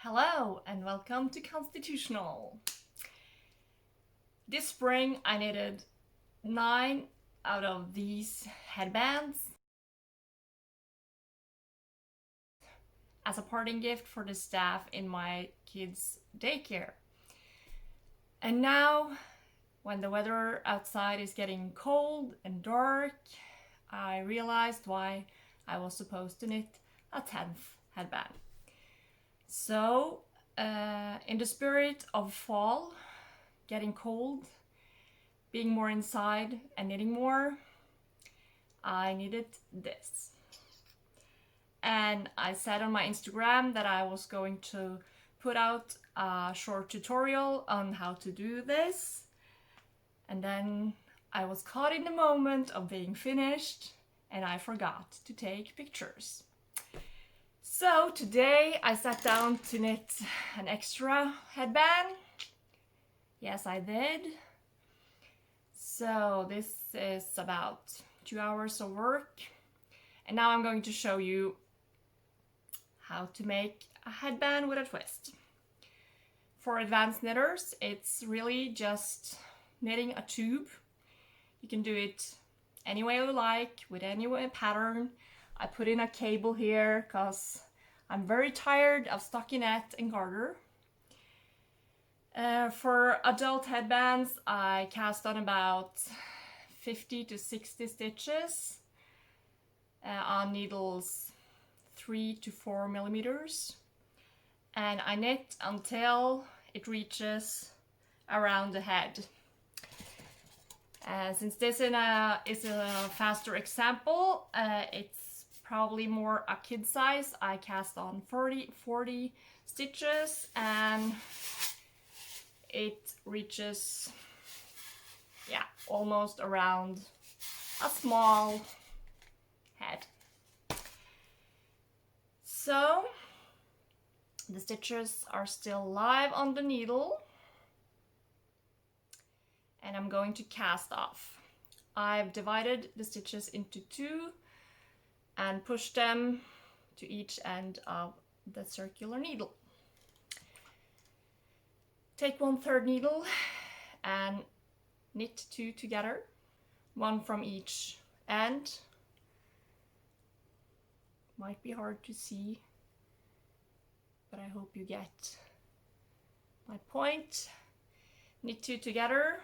Hello and welcome to Constitutional. This spring I knitted 9 out of these headbands as a parting gift for the staff in my kids' daycare. And now, when the weather outside is getting cold and dark, I realized why I was supposed to knit a 10th headband. So, in the spirit of fall, getting cold, being more inside and knitting more, I knitted this. And I said on my Instagram that I was going to put out a short tutorial on how to do this. And then I was caught in the moment of being finished and I forgot to take pictures. So today I sat down to knit an extra headband. Yes, I did. So this is about 2 hours of work. And now I'm going to show you how to make a headband with a twist. For advanced knitters, it's really just knitting a tube. You can do it any way you like, with any pattern. I put in a cable here because I'm very tired of stockinette and garter. For adult headbands, I cast on about 50 to 60 stitches on needles 3 to 4 millimeters, and I knit until it reaches around the head. Since this is a faster example, it's probably more a kid size. I cast on 40 stitches and it reaches, almost around a small head. So the stitches are still live on the needle and I'm going to cast off. I've divided the stitches into 2 and pushed them to each end of the circular needle. Take 1/3 needle and knit 2 together, 1 from each end. Might be hard to see, but I hope you get my point. Knit 2 together,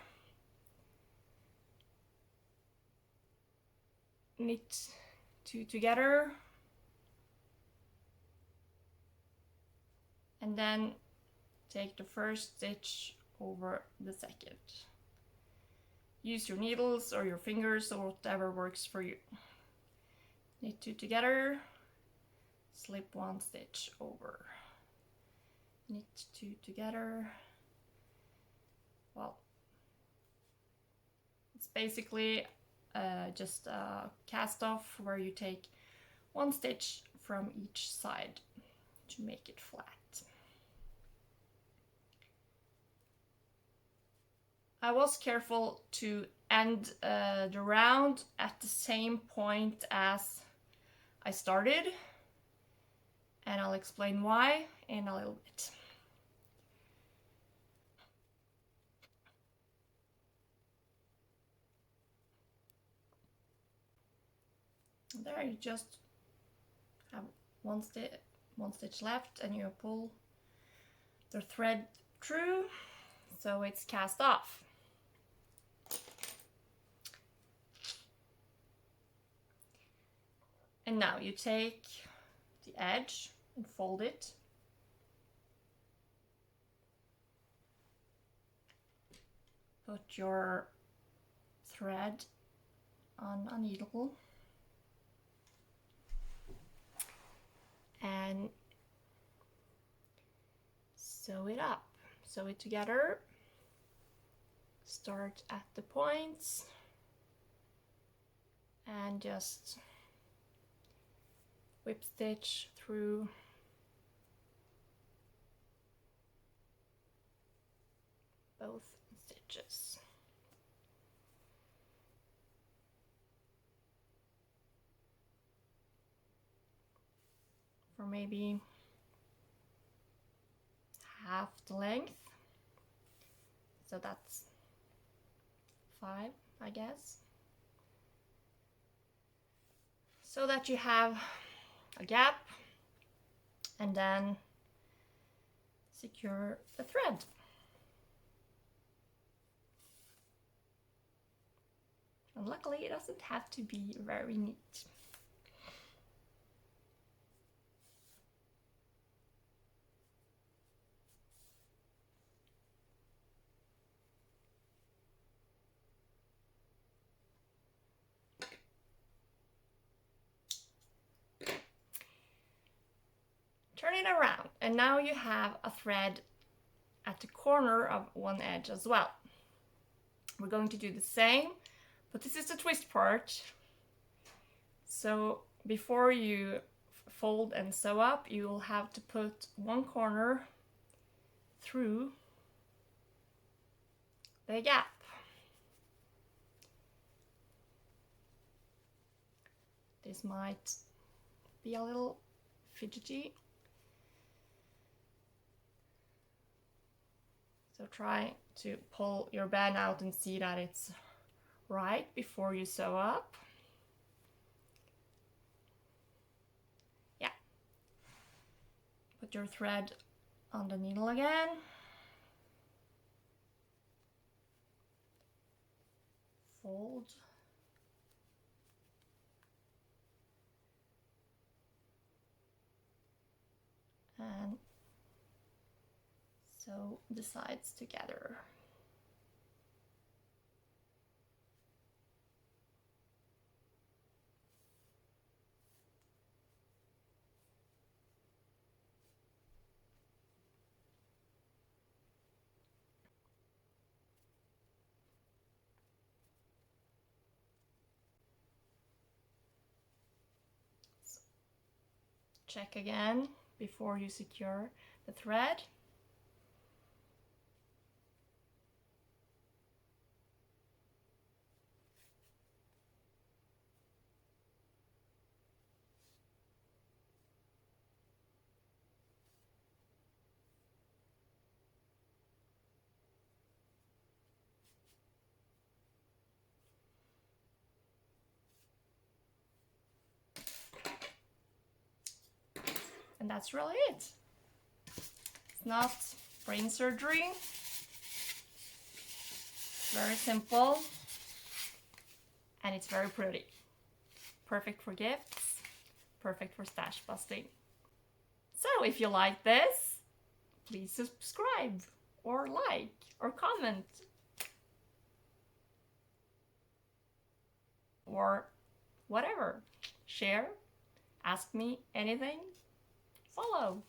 knit 2 together, and then take the first stitch over the second. Use your needles or your fingers or whatever works for you. Knit 2 together, slip 1 stitch over. Knit 2 together. Well, it's basically just a cast off where you take 1 stitch from each side to make it flat. I was careful to end the round at the same point as I started, and I'll explain why in a little bit. There you just have one stitch left and you pull the thread through so it's cast off. And now you take the edge and fold it. Put your thread on a needle and sew it up. Sew it together. Start at the points and just whip stitch through both stitches. For maybe half the length. So that's 5, I guess. So that you have a gap, and then secure the thread. And luckily it doesn't have to be very neat. Turn it around, and now you have a thread at the corner of one edge as well. We're going to do the same, but this is the twist part. So before you fold and sew up, you will have to put one corner through the gap. This might be a little fidgety. So try to pull your band out and see that it's right before you sew up. Yeah. Put your thread on the needle again. Fold. And sew the sides together. Check again before you secure the thread. And that's really it. It's not brain surgery. Very simple. And it's very pretty. Perfect for gifts. Perfect for stash busting. So if you like this, please subscribe or like or comment. Or whatever. Share. Ask me anything. Follow.